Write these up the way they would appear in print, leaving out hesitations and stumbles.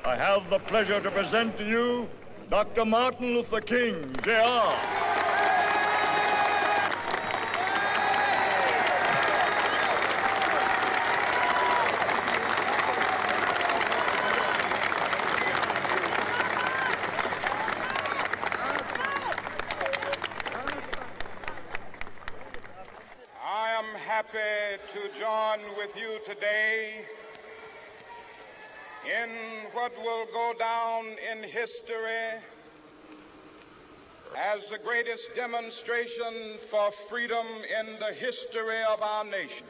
I have the pleasure to present to you Dr. Martin Luther King, Jr. Happy to join with you today in what will go down in history as the greatest demonstration for freedom in the history of our nation.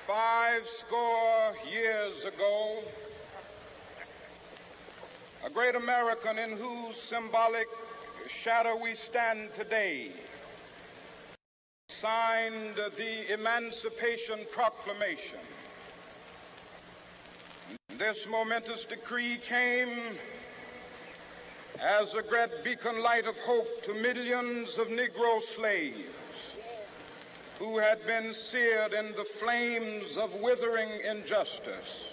"50 years ago, a great American in whose symbolic shadow we stand today signed the Emancipation Proclamation. This momentous decree came as a great beacon light of hope to millions of Negro slaves who had been seared in the flames of withering injustice.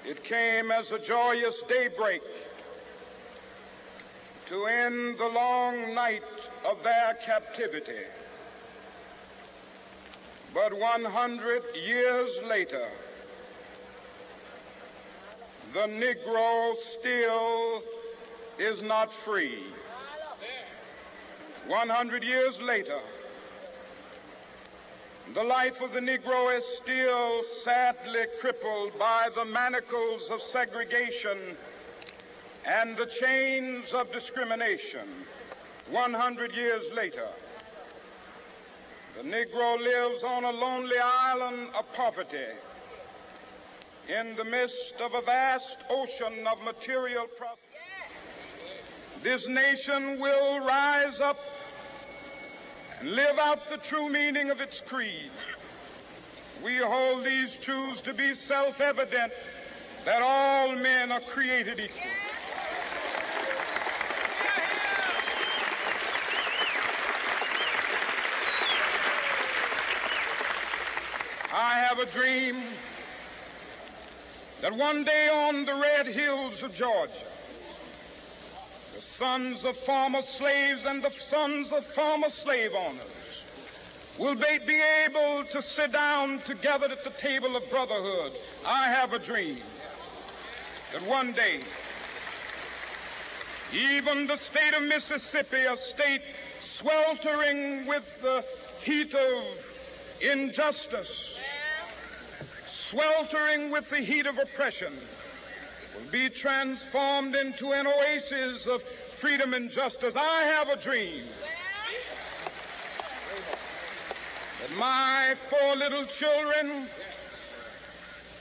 It came as a joyous daybreak to end the long night of their captivity. But 100 years later, the Negro still is not free. 100 years later, the life of the Negro is still sadly crippled by the manacles of segregation and the chains of discrimination. 100 years later, the Negro lives on a lonely island of poverty in the midst of a vast ocean of material prosperity. This nation will rise up and live out the true meaning of its creed. We hold these truths to be self-evident, that all men are created equal. I have a dream that one day on the red hills of Georgia, the sons of former slaves and the sons of former slave owners will be able to sit down together at the table of brotherhood. I have a dream that one day, even the state of Mississippi, a state sweltering with the heat of injustice, sweltering with the heat of oppression, will be transformed into an oasis of freedom and justice. I have a dream that my 4 little children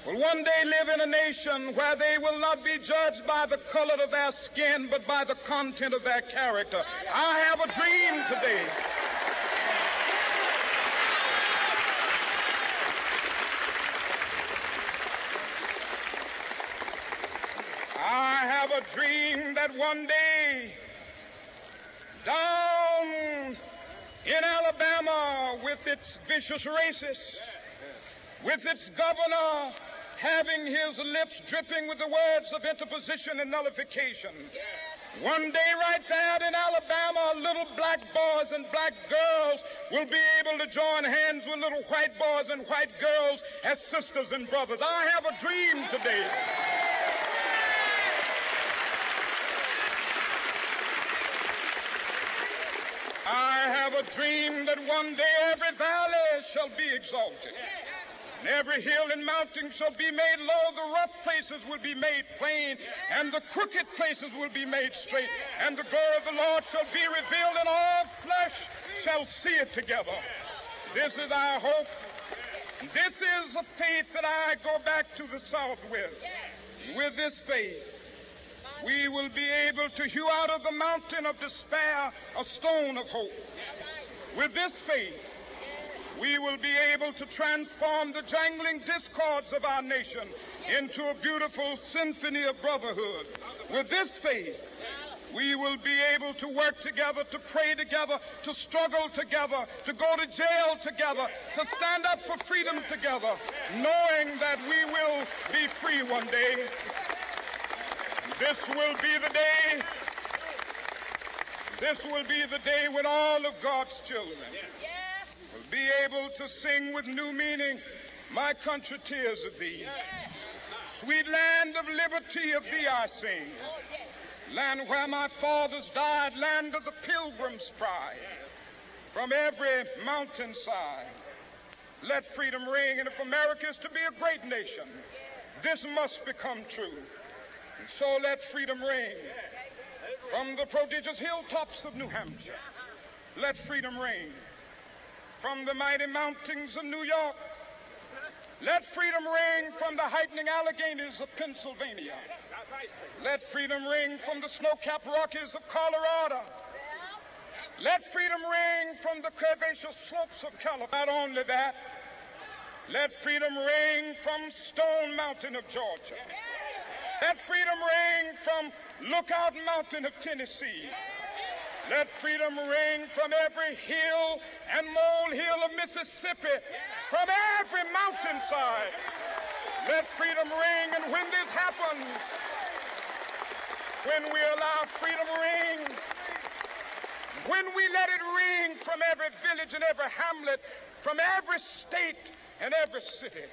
will one day live in a nation where they will not be judged by the color of their skin, but by the content of their character. I have a dream today a dream that one day down in Alabama, with its vicious racists, with its governor having his lips dripping with the words of interposition and nullification, one day right there in Alabama, little black boys and black girls will be able to join hands with little white boys and white girls as sisters and brothers. I have a dream today a dream that one day every valley shall be exalted, and every hill and mountain shall be made low. The rough places will be made plain, and the crooked places will be made straight, and the glory of the Lord shall be revealed, and all flesh shall see it together. This is our hope. This is a faith that I go back to the South with. With this faith, we will be able to hew out of the mountain of despair a stone of hope. With this faith, we will be able to transform the jangling discords of our nation into a beautiful symphony of brotherhood. With this faith, We will be able to work together, to pray together, to struggle together, to go to jail together, to stand up for freedom together, knowing that we will be free one day. This will be the day. This will be the day when all of God's children will be able to sing with new meaning, "My country, tears of thee. Sweet land of liberty, of thee I sing. Land where my fathers died, land of the pilgrim's pride. From every mountainside, let freedom ring. And if America is to be a great nation, this must become true. And so let freedom ring. From the prodigious hilltops of New Hampshire, let freedom ring. From the mighty mountains of New York, let freedom ring. From the heightening Alleghenies of Pennsylvania, let freedom ring. From the snow-capped Rockies of Colorado, let freedom ring. From the curvaceous slopes of California. Not only that, let freedom ring from Stone Mountain of Georgia. Let freedom ring from Lookout Mountain of Tennessee. Let freedom ring from every hill and molehill of Mississippi, from every mountainside. Let freedom ring, and when this happens, when we allow freedom ring, when we let it ring from every village and every hamlet, from every state and every city,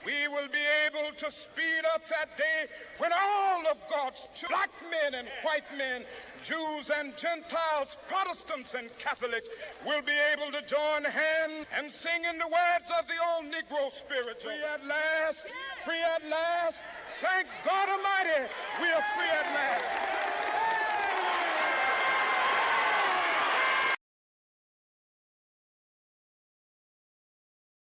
we will be able to speed up that day when all of God's black men and white men, Jews and Gentiles, Protestants and Catholics, will be able to join hands and sing in the words of the old Negro spiritual. Free at last, free at last. Thank God Almighty, we are free at last.